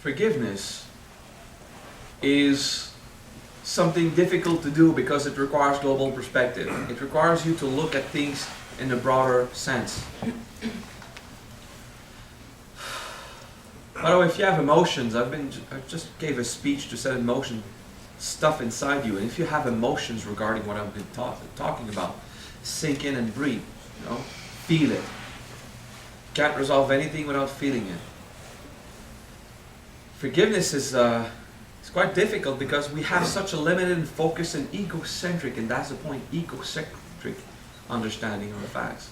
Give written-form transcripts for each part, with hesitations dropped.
Forgiveness is something difficult to do because it requires global perspective. It requires you to look at things in a broader sense. By the way, if you have emotions, I just gave a speech to set in motion stuff inside you, and if you have emotions regarding what I've been talking about, sink in and breathe. Feel it. Can't resolve anything without feeling it. Forgiveness is it's quite difficult because we have such a limited and focused and egocentric, and that's the point, egocentric understanding of the facts.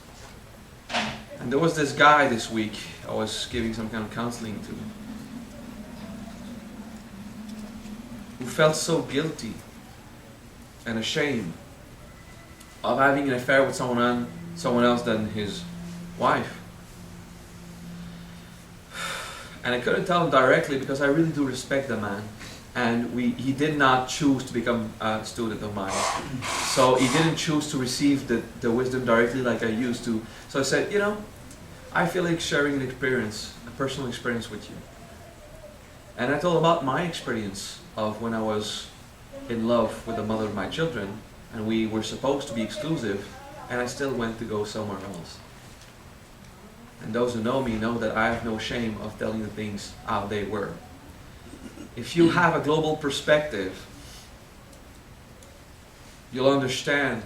And there was this guy this week I was giving some kind of counseling to, who felt so guilty and ashamed of having an affair with someone else than his wife. And I couldn't tell him directly because I really do respect the man. And he did not choose to become a student of mine. So he didn't choose to receive the wisdom directly like I used to. So I said, I feel like sharing an experience, a personal experience with you. And I told him about my experience of when I was in love with the mother of my children, and we were supposed to be exclusive, and I still went to go somewhere else. And those who know me know that I have no shame of telling the things how they were. If you have a global perspective, you'll understand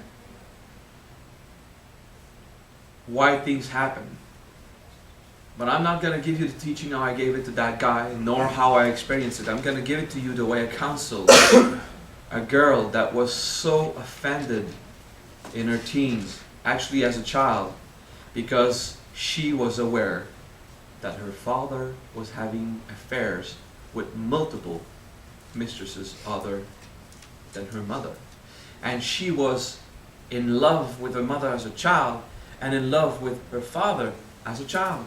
why things happen. But I'm not going to give you the teaching how I gave it to that guy, nor how I experienced it. I'm going to give it to you the way I counseled a girl that was so offended in her teens, actually as a child, because she was aware that her father was having affairs with multiple mistresses other than her mother. And she was in love with her mother as a child and in love with her father as a child.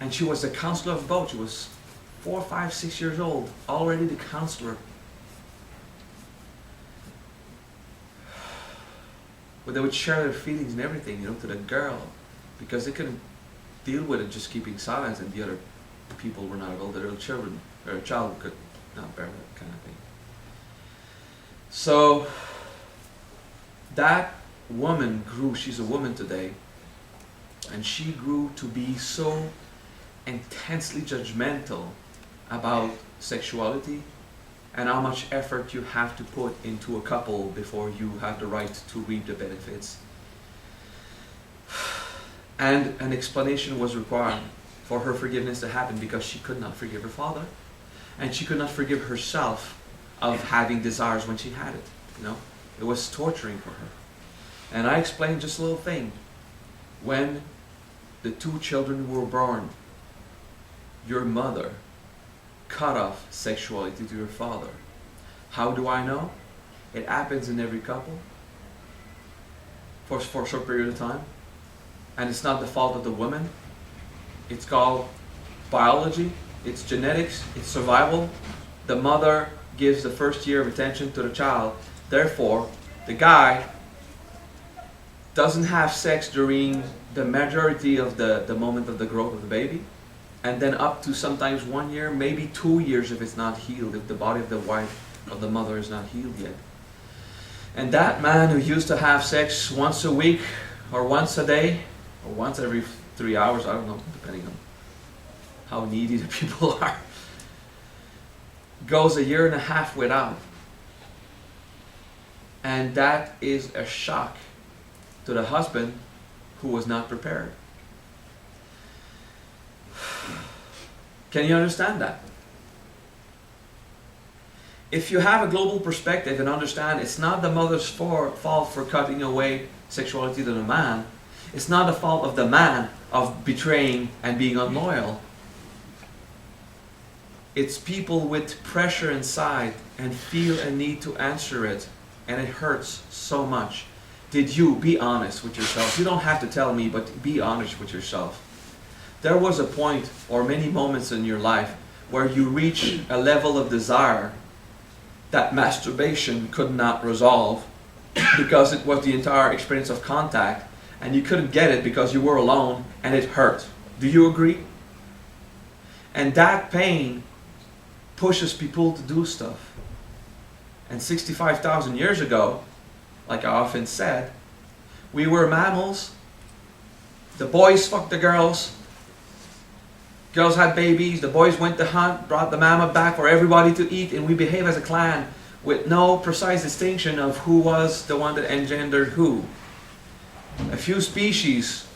And she was the counselor of both. She was 4, 5, 6 years old, already the counselor. But they would share their feelings and everything, to the girl, because they couldn't deal with it just keeping silence, and the other people were not able, the little children, or a child could not bear that kind of thing. So that woman grew, she's a woman today, and she grew to be so intensely judgmental about sexuality and how much effort you have to put into a couple before you have the right to reap the benefits. And an explanation was required for her forgiveness to happen because she could not forgive her father, and she could not forgive herself of having desires when she had it. It was torturing for her. And I explained just a little thing. When the 2 children were born, your mother cut off sexuality to your father. How do I know? It happens in every couple for a short period of time. And it's not the fault of the woman. It's called biology, it's genetics, it's survival. The mother gives the first year of attention to the child. Therefore, the guy doesn't have sex during the majority of the moment of the growth of the baby. And then up to sometimes 1 year, maybe 2 years if it's not healed, if the body of the wife, of the mother is not healed yet. And that man who used to have sex once a week, or once a day, or once every 3 hours, I don't know, depending on how needy the people are, goes 1.5 years without. And that is a shock to the husband who was not prepared. Can you understand that? If you have a global perspective and understand it's not the mother's fault for cutting away sexuality to the man, it's not the fault of the man of betraying and being unloyal. It's people with pressure inside and feel a need to answer it, and it hurts so much. Did you be honest with yourself? You don't have to tell me, but be honest with yourself. There was a point or many moments in your life where you reached a level of desire that masturbation could not resolve because it was the entire experience of contact, and you couldn't get it because you were alone and it hurt. Do you agree? And that pain pushes people to do stuff. And 65,000 years ago, like I often said, we were mammals. The boys fucked the girls. Girls had babies. The boys went to hunt, brought the mama back for everybody to eat, and we behave as a clan with no precise distinction of who was the one that engendered who. A few species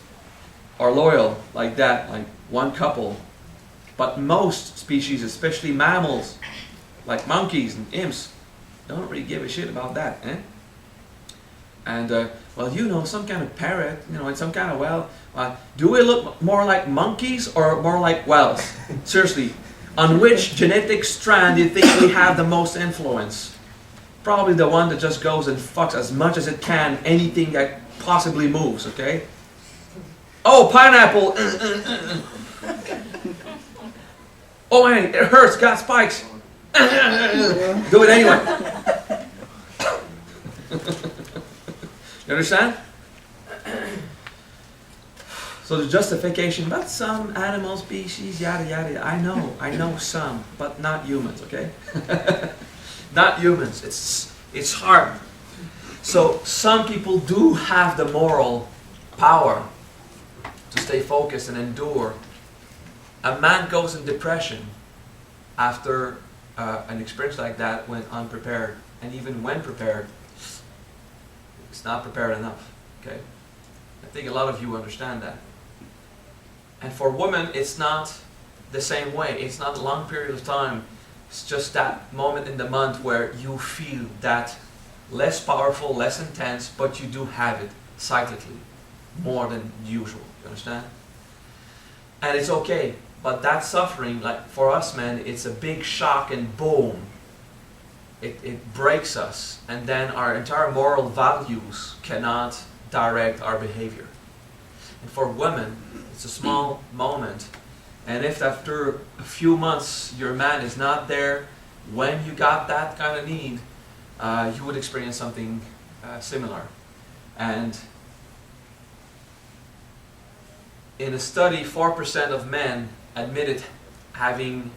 are loyal like that, like one couple. But most species, especially mammals, like monkeys and imps, don't really give a shit about that, eh? And, well, you know, some kind of parrot, you know, and some kind of whale. Do we look more like monkeys or more like whales? Seriously, on which genetic strand do you think we have the most influence? Probably the one that just goes and fucks as much as it can anything that possibly moves, okay? Oh, pineapple! Oh man, it hurts, got spikes! Do it anyway! You understand? So the justification, but some animal species, yada yada, I know some, but not humans, okay? Not humans, it's hard. So some people do have the moral power to stay focused and endure. A man goes in depression after an experience like that when unprepared, and even when prepared, it's not prepared enough, okay? I think a lot of you understand that. And for women, it's not the same way. It's not a long period of time. It's just that moment in the month where you feel that less powerful, less intense, but you do have it cyclically, more than usual, you understand? And it's okay, but that suffering, like for us men, it's a big shock and boom. It breaks us, and then our entire moral values cannot direct our behavior. And for women, it's a small moment, and if after a few months your man is not there when you got that kind of need, you would experience something similar. And in a study, 4% of men admitted having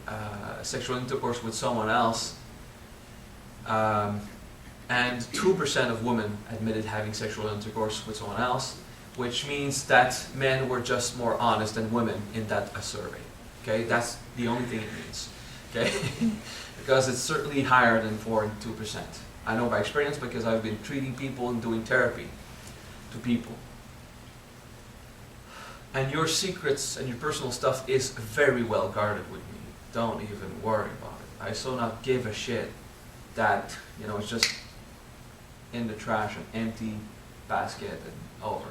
sexual intercourse with someone else, and 2% of women admitted having sexual intercourse with someone else, which means that men were just more honest than women in that survey. Okay, that's the only thing it means. Okay, because it's certainly higher than 4 and 2%. I know by experience because I've been treating people and doing therapy to people. And your secrets and your personal stuff is very well guarded with me. Don't even worry about it. I so not give a shit that, you know, it's just in the trash, an empty basket and over.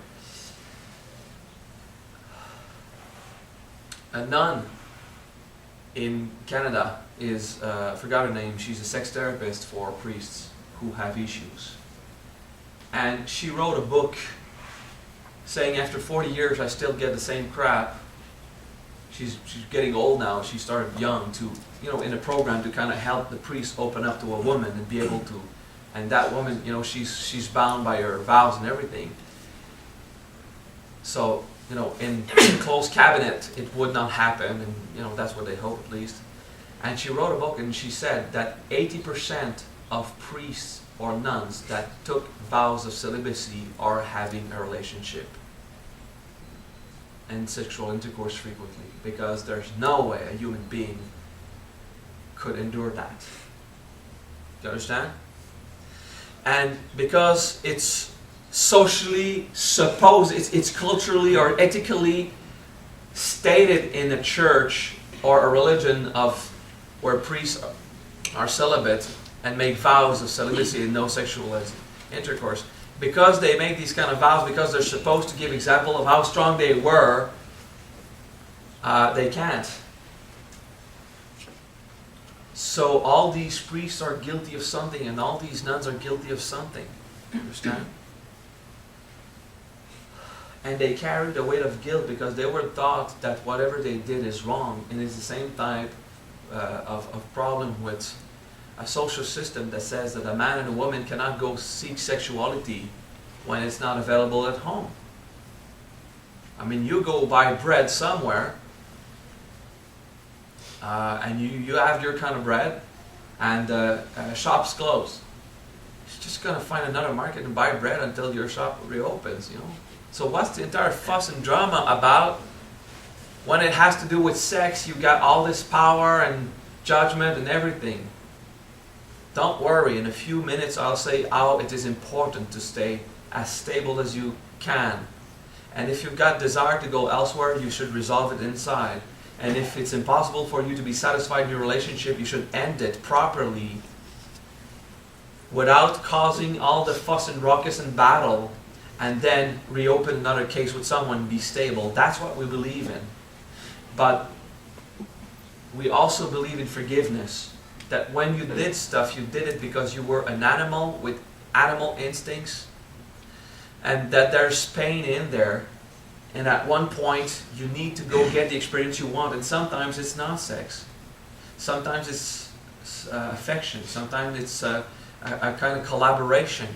A nun in Canada is, I forgot her name, she's a sex therapist for priests who have issues. And she wrote a book saying after 40 years I still get the same crap. She's getting old now. She started young to, you know, in a program to kind of help the priest open up to a woman and be able to, and that woman, you know, she's bound by her vows and everything. So, you know, in a closed cabinet it would not happen, and you know, that's what they hope at least. And she wrote a book and she said that 80% of priests or nuns that took vows of celibacy are having a relationship and sexual intercourse frequently, because there's no way a human being could endure that. Do you understand? And because it's socially supposed, it's culturally or ethically stated in a church or a religion of where priests are celibate and make vows of celibacy and no sexual intercourse, because they make these kind of vows, because they're supposed to give example of how strong they were, they can't. So all these priests are guilty of something, and all these nuns are guilty of something. Understand? And they carry the weight of guilt because they were taught that whatever they did is wrong, and it's the same type of problem with a social system that says that a man and a woman cannot go seek sexuality when it's not available at home. I mean, you go buy bread somewhere, and you have your kind of bread, and shop's closed. She's just gonna find another market and buy bread until your shop reopens, you know. So what's the entire fuss and drama about? When it has to do with sex, you got all this power and judgment and everything. Don't worry, in a few minutes I'll say how it is important to stay as stable as you can. And if you've got desire to go elsewhere, you should resolve it inside. And if it's impossible for you to be satisfied in your relationship, you should end it properly without causing all the fuss and ruckus and battle, and then reopen another case with someone, be stable. That's what we believe in. But we also believe in forgiveness. That when you did stuff, you did it because you were an animal with animal instincts, and that there's pain in there, and at one point you need to go get the experience you want, and sometimes it's not sex. Sometimes it's affection. Sometimes it's a kind of collaboration.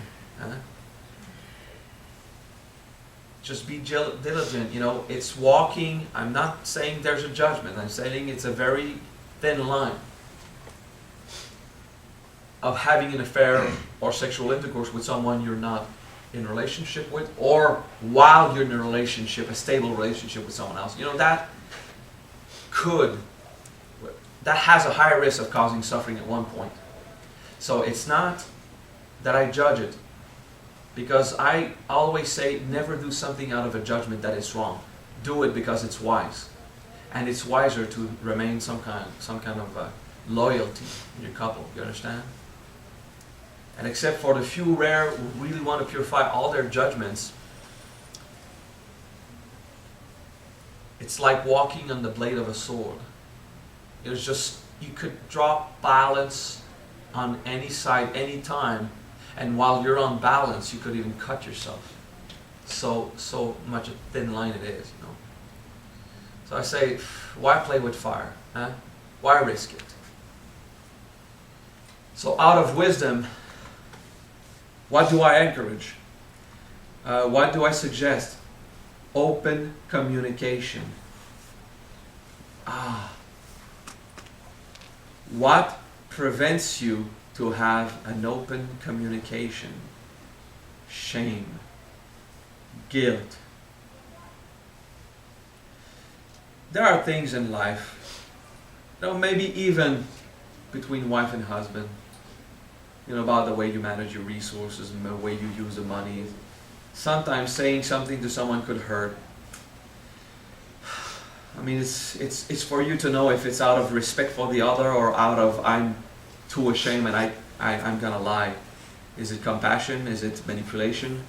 Just be diligent, you know, it's walking. I'm not saying there's a judgment. I'm saying it's a very thin line of having an affair or sexual intercourse with someone you're not in a relationship with, or while you're in a relationship, a stable relationship with someone else. You know, that has a higher risk of causing suffering at one point. So it's not that I judge it, because I always say never do something out of a judgment that is wrong. Do it because it's wise. And it's wiser to remain some kind of loyalty in your couple. You understand? And except for the few rare who really want to purify all their judgments, it's like walking on the blade of a sword. It's just, you could drop balance on any side, any time, and while you're on balance, you could even cut yourself. So much a thin line it is, you know. So I say, why play with fire? Huh? Why risk it? So out of wisdom, what do I encourage? What do I suggest? Open communication. What prevents you to have an open communication? Shame, guilt. There are things in life, you know, maybe even between wife and husband, you know, about the way you manage your resources and the way you use the money. Sometimes saying something to someone could hurt. I mean, it's for you to know if it's out of respect for the other or out of I'm too ashamed and I'm gonna lie. Is it compassion? Is it manipulation?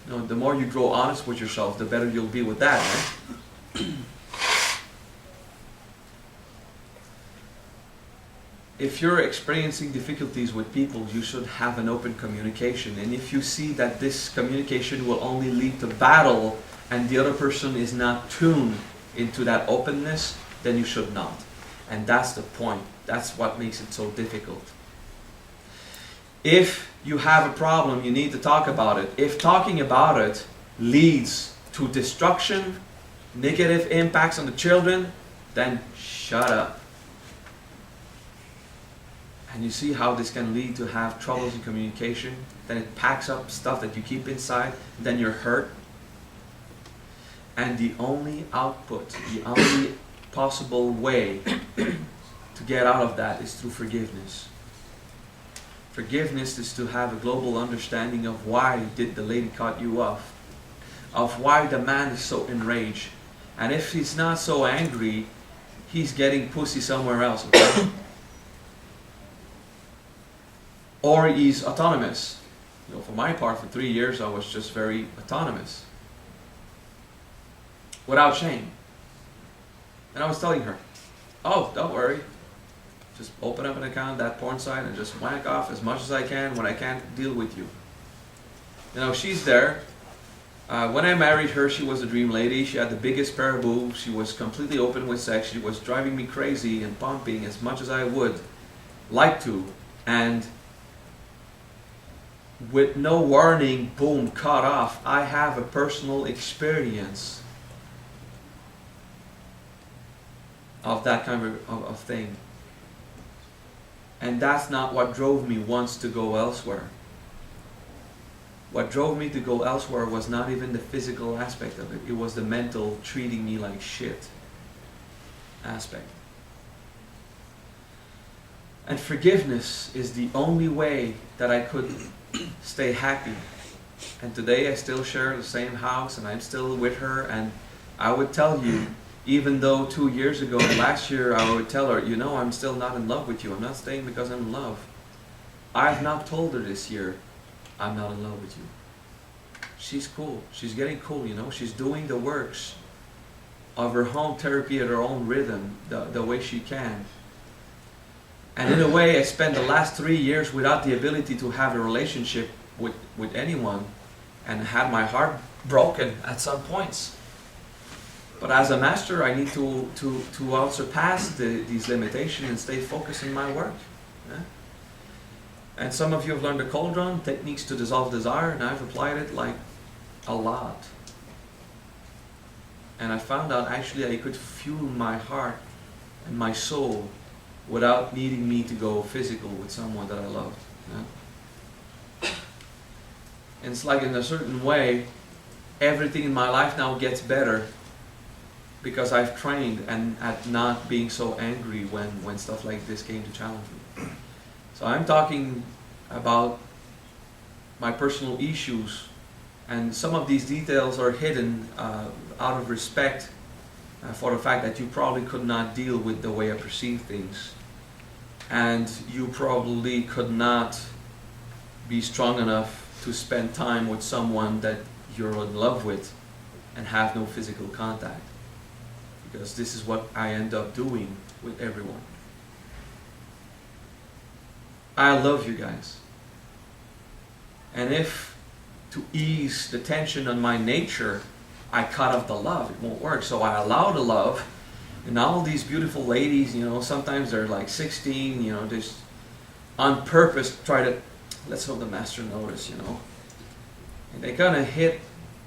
You know, the more you grow honest with yourself, the better you'll be with that, right? If you're experiencing difficulties with people, you should have an open communication. And if you see that this communication will only lead to battle and the other person is not tuned into that openness, then you should not. And that's the point. That's what makes it so difficult. If you have a problem, you need to talk about it. If talking about it leads to destruction, negative impacts on the children, then shut up. And you see how this can lead to have troubles in communication. Then it packs up stuff that you keep inside. Then you're hurt. And the only output, the only possible way to get out of that is through forgiveness. Forgiveness is to have a global understanding of why did the lady cut you off, of why the man is so enraged. And if he's not so angry, he's getting pussy somewhere else. Okay? Or he's autonomous. You know, for my part, for 3 years, I was just very autonomous. Without shame. And I was telling her, oh, don't worry. Just open up an account, that porn site, and just whack off as much as I can when I can't deal with you. You know, she's there. When I married her, she was a dream lady. She had the biggest pair of boobs. She was completely open with sex. She was driving me crazy and pumping as much as I would like to. And with no warning, boom, cut off. I have a personal experience. of that kind of thing. And that's not what drove me once to go elsewhere. What drove me to go elsewhere was not even the physical aspect of it. It was the mental treating me like shit aspect. And forgiveness is the only way that I could stay happy. And today I still share the same house and I'm still with her, and I would tell you, even though 2 years ago, last year, I would tell her, you know, I'm still not in love with you. I'm not staying because I'm in love. I've not told her this year, I'm not in love with you. She's cool. She's getting cool, you know. She's doing the works of her home therapy at her own rhythm, the way she can. And in a way, I spent the last 3 years without the ability to have a relationship with anyone, and had my heart broken at some points. But as a master, I need to outsurpass these limitations and stay focused in my work. Yeah? And some of you have learned the cauldron, techniques to dissolve desire, and I've applied it like a lot. And I found out actually I could fuel my heart and my soul without needing me to go physical with someone that I loved. Yeah? And it's like in a certain way, everything in my life now gets better because I've trained and at not being so angry when stuff like this came to challenge me. So I'm talking about my personal issues, and some of these details are hidden out of respect for the fact that you probably could not deal with the way I perceive things, and you probably could not be strong enough to spend time with someone that you're in love with and have no physical contact. Because this is what I end up doing with everyone. I love you guys. And if to ease the tension on my nature, I cut off the love, it won't work. So I allow the love, and all these beautiful ladies, you know, sometimes they're like 16, you know, just on purpose try to, let's hope the master notice, you know. And they kind of hit,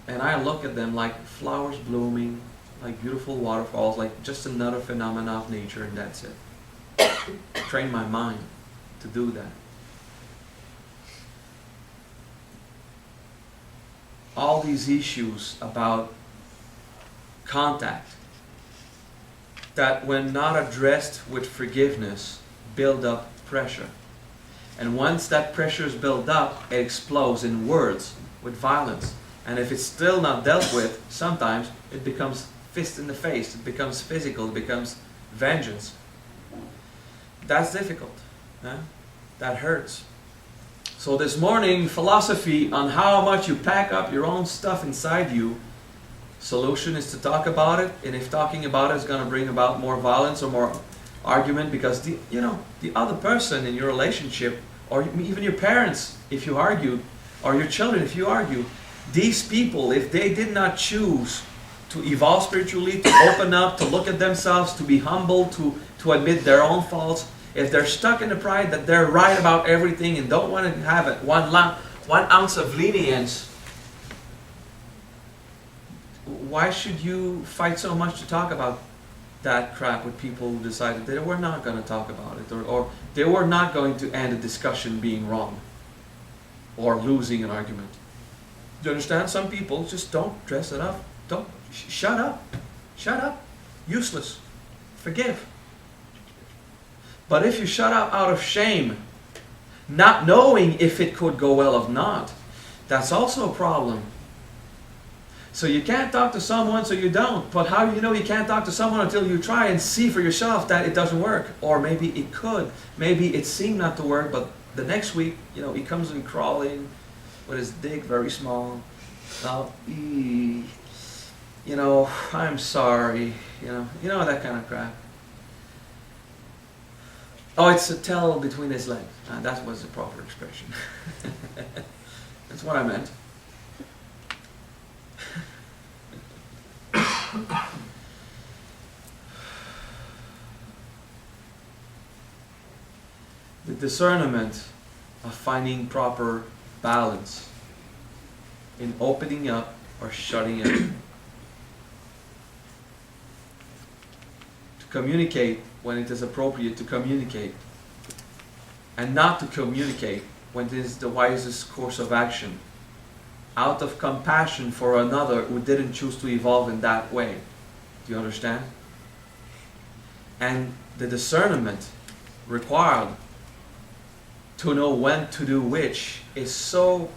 and I look at them like flowers blooming, like beautiful waterfalls, like just another phenomenon of nature, and that's it. Train my mind to do that. All these issues about contact that when not addressed with forgiveness build up pressure. And once that pressure is built up, it explodes in words with violence. And if it's still not dealt with, sometimes it becomes fist in the face, it becomes physical, it becomes vengeance. That's difficult. Huh? That hurts. So this morning, philosophy on how much you pack up your own stuff inside you. Solution is to talk about it, and if talking about it is going to bring about more violence or more argument, because the other person in your relationship, or even your parents, if you argue, or your children, if you argue, these people, if they did not choose to evolve spiritually, to open up, to look at themselves, to be humble, to admit their own faults, if they're stuck in the pride that they're right about everything and don't want to have it, one ounce of lenience, why should you fight so much to talk about that crap with people who decided they were not going to talk about it, or they were not going to end a discussion being wrong or losing an argument? Do you understand? Some people just don't dress it up. Don't. Shut up. Shut up. Useless. Forgive. But if you shut up out of shame, not knowing if it could go well or not, that's also a problem. So you can't talk to someone, so you don't. But how do you know you can't talk to someone until you try and see for yourself that it doesn't work? Or maybe it could. Maybe it seemed not to work, but the next week, he comes in crawling with his dick very small. Oh, I'm sorry. That kind of crap. Oh, it's a tail between his legs. That was the proper expression. That's what I meant. The discernment of finding proper balance in opening up or shutting up. To to communicate when it is appropriate to communicate, and not to communicate when it is the wisest course of action, out of compassion for another who didn't choose to evolve in that way. Do you understand? And the discernment required to know when to do which is so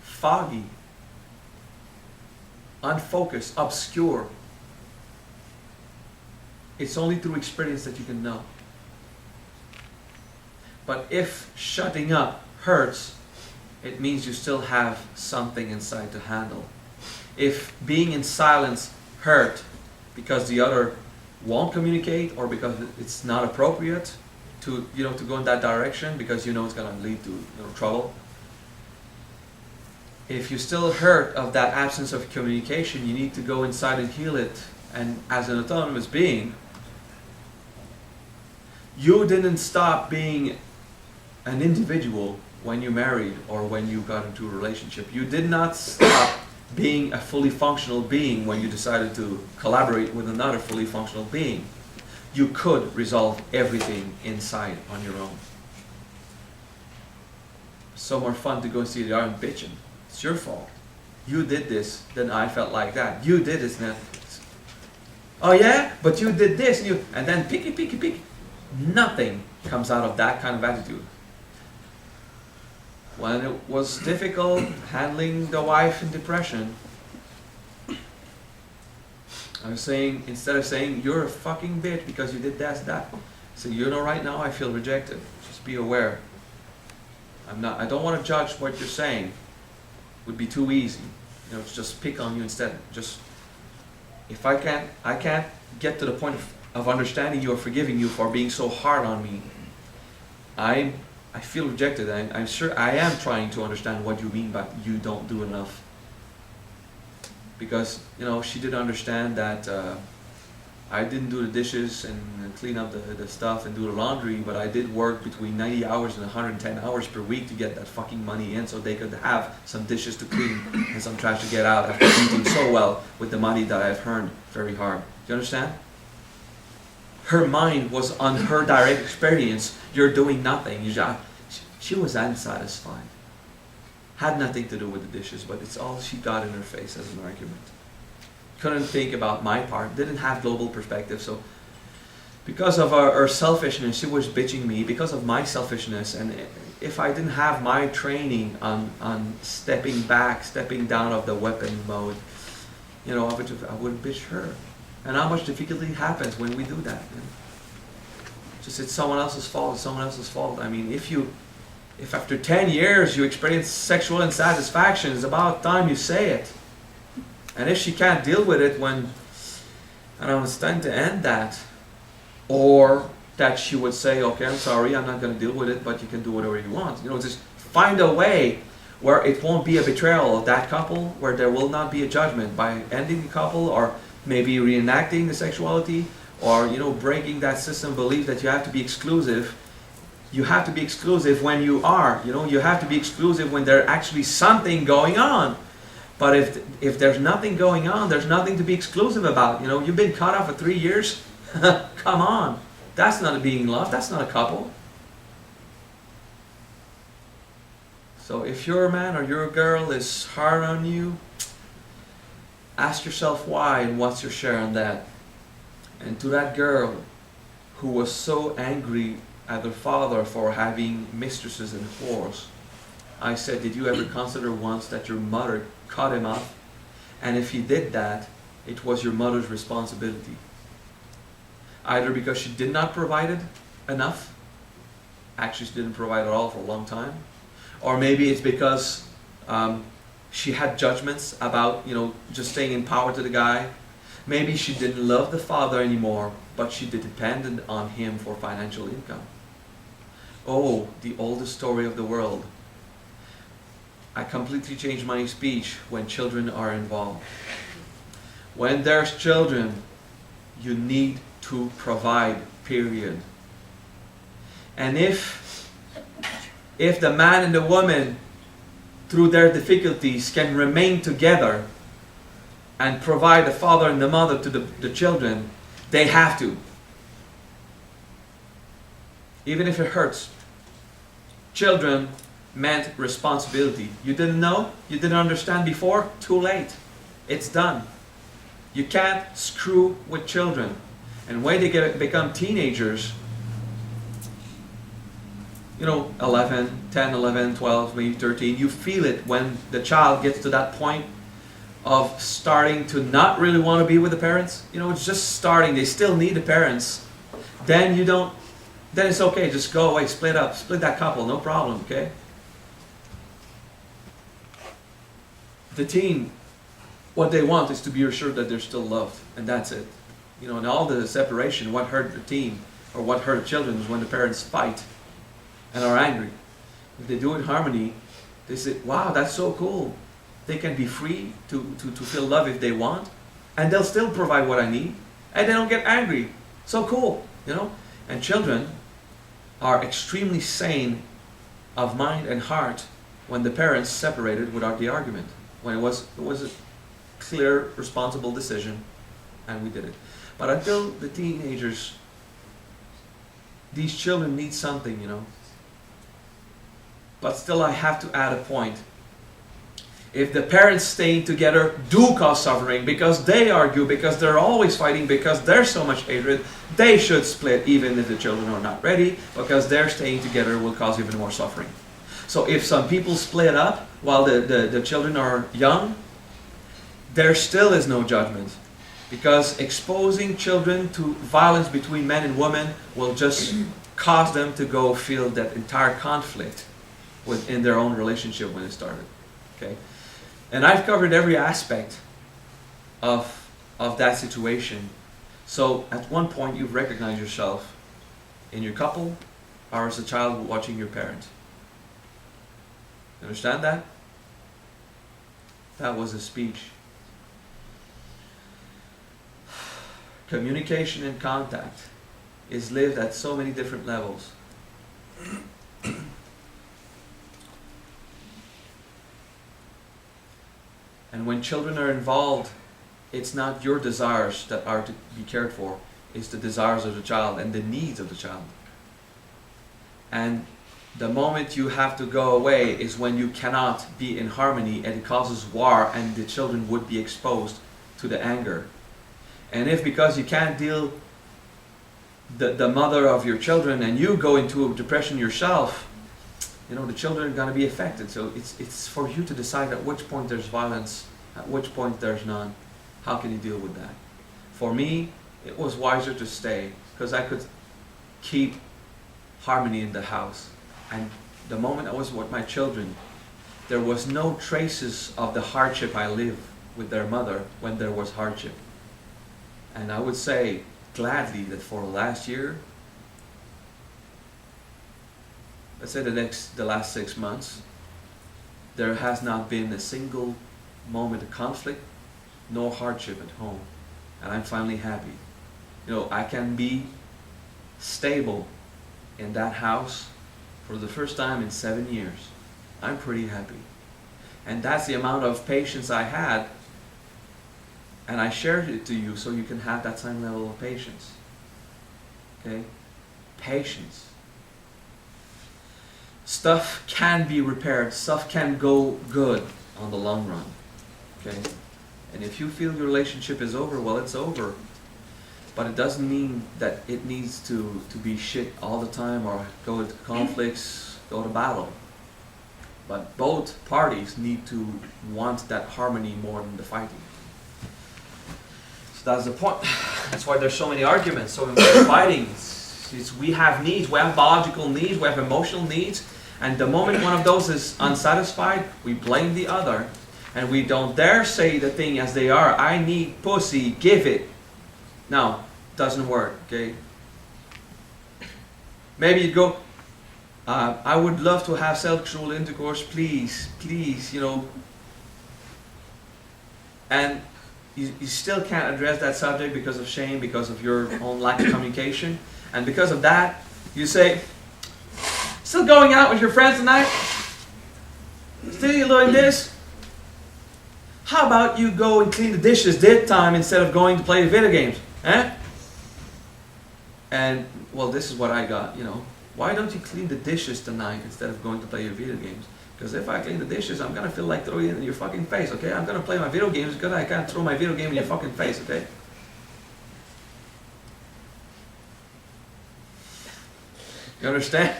foggy, unfocused, obscure. It's only through experience that you can know. But if shutting up hurts, it means you still have something inside to handle. If being in silence hurt because the other won't communicate, or because it's not appropriate to to go in that direction, because it's going to lead to trouble. If you still hurt of that absence of communication, you need to go inside and heal it. And as an autonomous being, you didn't stop being an individual when you married or when you got into a relationship. You did not stop being a fully functional being when you decided to collaborate with another fully functional being. You could resolve everything inside on your own. So more fun to go see the iron bitching. It's your fault. You did this, then I felt like that. You did this, then. Oh yeah, but you did this, and then picky. Nothing comes out of that kind of attitude. When it was difficult handling the wife in depression, I was saying, instead of saying, you're a fucking bitch because you did that, so right now I feel rejected. Just be aware. I don't want to judge what you're saying. It would be too easy. Just pick on you instead. Just, if I can't get to the point of understanding you or forgiving you for being so hard on me, I feel rejected. I'm sure I am trying to understand what you mean by you don't do enough. Because, she didn't understand that I didn't do the dishes and clean up the stuff and do the laundry, but I did work between 90 hours and 110 hours per week to get that fucking money in so they could have some dishes to clean and some trash to get out after eating so well with the money that I've earned very hard. Do you understand? Her mind was on her direct experience. You're doing nothing. She was unsatisfied. Had nothing to do with the dishes, but it's all she got in her face as an argument. Couldn't think about my part. Didn't have global perspective. So because of her selfishness, she was bitching me. Because of my selfishness, and if I didn't have my training on stepping back, stepping down of the weapon mode, I would bitch her. And how much difficulty happens when we do that. Just it's someone else's fault. It's someone else's fault. I mean, if after 10 years you experience sexual insatisfaction, it's about time you say it. And if she can't deal with it when, it's time to end that. Or that she would say, okay, I'm sorry, I'm not going to deal with it, but you can do whatever you want. Just find a way where it won't be a betrayal of that couple, where there will not be a judgment by ending the couple, or maybe reenacting the sexuality, or breaking that system belief that you have to be exclusive. You have to be exclusive when you are. You have to be exclusive when there's actually something going on. But if there's nothing going on, there's nothing to be exclusive about. You've been cut off for 3 years. Come on, that's not being loved. That's not a couple. So if your man or your girl is hard on you, ask yourself why and what's your share on that. And to that girl who was so angry at her father for having mistresses and whores, I said, did you ever consider once that your mother cut him off? And if he did that, it was your mother's responsibility. Either because she did not provide it enough, actually she didn't provide at all for a long time, or maybe it's because she had judgments about, just staying in power to the guy. Maybe she didn't love the father anymore, but she depended on him for financial income. Oh, the oldest story of the world. I completely changed my speech when children are involved. When there's children, you need to provide, period. And if the man and the woman, through their difficulties, can remain together, and provide the father and the mother to the children, they have to. Even if it hurts. Children meant responsibility. You didn't know? You didn't understand before? Too late. It's done. You can't screw with children. And when they become teenagers, 11, 10, 11, 12, maybe 13, you feel it when the child gets to that point of starting to not really want to be with the parents. It's just starting. They still need the parents. Then it's okay. Just go away. Split up. Split that couple. No problem. Okay? The teen, what they want is to be assured that they're still loved. And that's it. And all the separation, what hurt the teen or what hurt the children is when the parents fight and are angry. If they do it in harmony, they say, wow, that's so cool. They can be free to feel love if they want, and they'll still provide what I need, and they don't get angry. So cool, And children are extremely sane of mind and heart when the parents separated without the argument. When it was a clear, responsible decision, and we did it. But until the teenagers, these children need something, But still I have to add a point. If the parents staying together do cause suffering because they argue, because they're always fighting, because there's so much hatred, they should split even if the children are not ready, because their staying together will cause even more suffering. So if some people split up while the children are young, there still is no judgment. Because exposing children to violence between men and women will just cause them to go feel that entire conflict within their own relationship when it started. Okay? And I've covered every aspect of that situation. So at one point you've recognized yourself in your couple or as a child watching your parent. You understand that? That was a speech. Communication and contact is lived at so many different levels. And when children are involved, it's not your desires that are to be cared for. It's the desires of the child and the needs of the child. And the moment you have to go away is when you cannot be in harmony, and it causes war, and the children would be exposed to the anger. And if because you can't deal the mother of your children and you go into a depression yourself, the children are going to be affected. So it's for you to decide at which point there's violence, at which point there's none. How can you deal with that? For me, it was wiser to stay because I could keep harmony in the house. And the moment I was with my children, there was no traces of the hardship I lived with their mother when there was hardship. And I would say gladly that for last year, let's say the last 6 months, there has not been a single moment of conflict, no hardship at home. And I'm finally happy. I can be stable in that house for the first time in 7 years. I'm pretty happy. And that's the amount of patience I had. And I shared it to you so you can have that same level of patience. Okay? Patience. Stuff can be repaired. Stuff can go good on the long run. Okay? And if you feel your relationship is over, well, it's over. But it doesn't mean that it needs to be shit all the time or go to conflicts, go to battle. But both parties need to want that harmony more than the fighting. So that's the point. That's why there's so many arguments. So when we're fighting, we have needs. We have biological needs. We have emotional needs. And the moment one of those is unsatisfied, we blame the other. And we don't dare say the thing as they are. I need pussy, give it. No, doesn't work, okay? Maybe you go, I would love to have sexual intercourse, please, And you still can't address that subject because of shame, because of your own lack of communication. And because of that, you say, still going out with your friends tonight? Still doing this? How about you go and clean the dishes this time instead of going to play video games? Eh? And, well, this is what I got, you know. Why don't you clean the dishes tonight instead of going to play your video games? Because if I clean the dishes, I'm going to feel like throwing it in your fucking face, okay? I'm going to play my video games because I can't throw my video game in your fucking face, okay? You understand?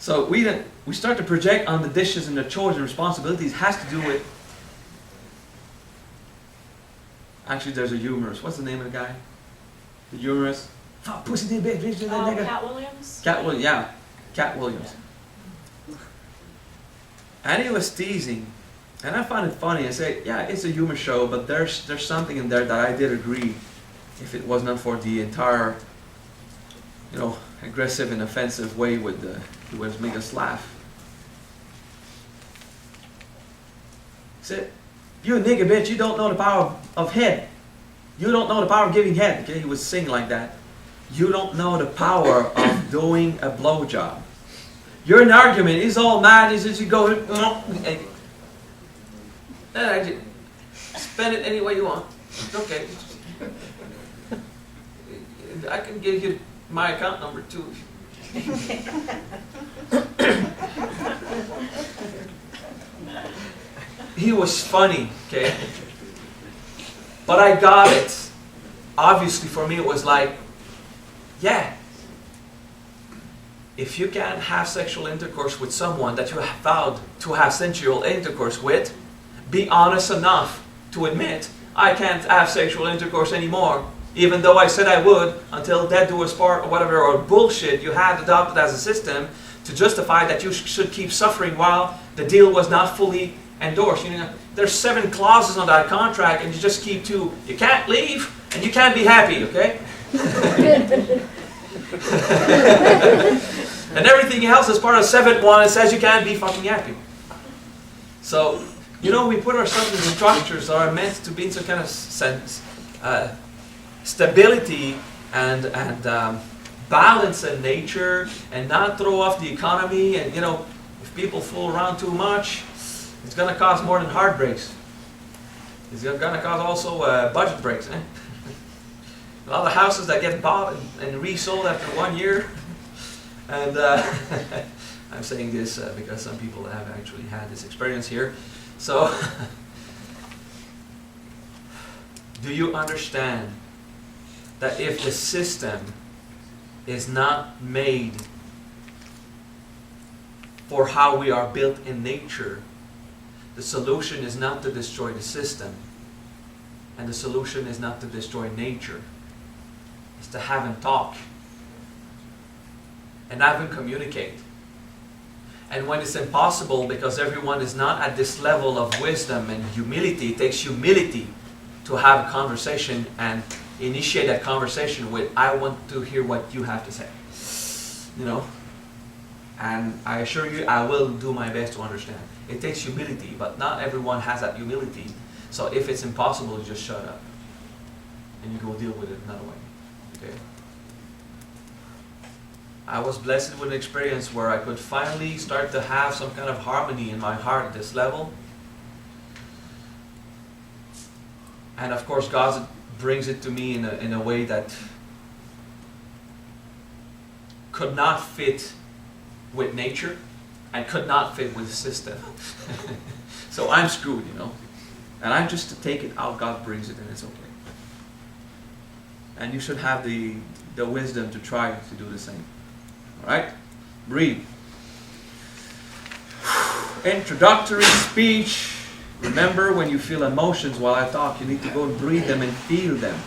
So we start to project on the dishes and the chores and responsibilities has to do with... Actually, there's a humorist. What's the name of the guy? The humorist? Fuck, pussy did bitch, bitch, that nigga. Cat Williams? Cat Williams, yeah. Cat Williams. And he was teasing. And I found it funny. I said, yeah, it's a humor show, but there's something in there that I did agree, if it was not for the entire, you know, aggressive and offensive way he was making us laugh. He said, you nigga bitch, you don't know the power of head. You don't know the power of giving head. Okay, he was singing like that. You don't know the power of doing a blowjob. You're in an argument. He's all mad. He's just go. Spend it any way you want. It's okay. I can give you my account number too. He was funny, okay? But I got it. Obviously, for me, it was like, yeah. If you can't have sexual intercourse with someone that you have vowed to have sensual intercourse with, be honest enough to admit, I can't have sexual intercourse anymore, even though I said I would, until death do us part or whatever, or bullshit you had adopted as a system to justify that you should keep suffering while the deal was not fully endorsed. You know, there's 7 clauses on that contract and you just keep 2. You can't leave and you can't be happy, okay? And everything else is part of 7th one. It says you can't be fucking happy. So, you know, we put ourselves in structures that are meant to be in some kind of sense, stability and balance in nature, and not throw off the economy. And you know, if people fool around too much, it's going to cause more than heartbreaks. It's going to cause also budget breaks. Eh? A lot of houses that get bought and resold after 1 year. And I'm saying this because some people have actually had this experience here. So, do you understand that if the system is not made for how we are built in nature, the solution is not to destroy the system, and the solution is not to destroy nature. It's to have them talk and have them communicate. And when it's impossible because everyone is not at this level of wisdom and humility, it takes humility to have a conversation and initiate that conversation with, I want to hear what you have to say. You know? And I assure you, I will do my best to understand. It takes humility, but not everyone has that humility. So if it's impossible, you just shut up. And you go deal with it another way. Okay? I was blessed with an experience where I could finally start to have some kind of harmony in my heart at this level. And of course, God brings it to me in a way that could not fit with nature and could not fit with the system. So I'm screwed, you know. And I'm just to take it how God brings it, and it's okay. And you should have the wisdom to try to do the same. Alright? Breathe. Introductory speech. Remember, when you feel emotions while I talk, you need to go and breathe them and feel them.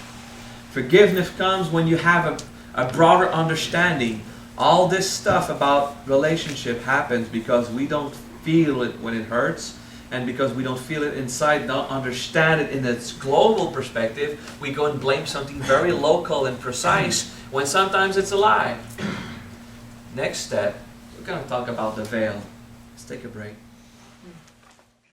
Forgiveness comes when you have a broader understanding. All this stuff about relationship happens because we don't feel it when it hurts, and because we don't feel it inside, don't understand it in its global perspective, we go and blame something very local and precise when sometimes it's a lie. Next step, we're going to talk about the veil. Let's take a break.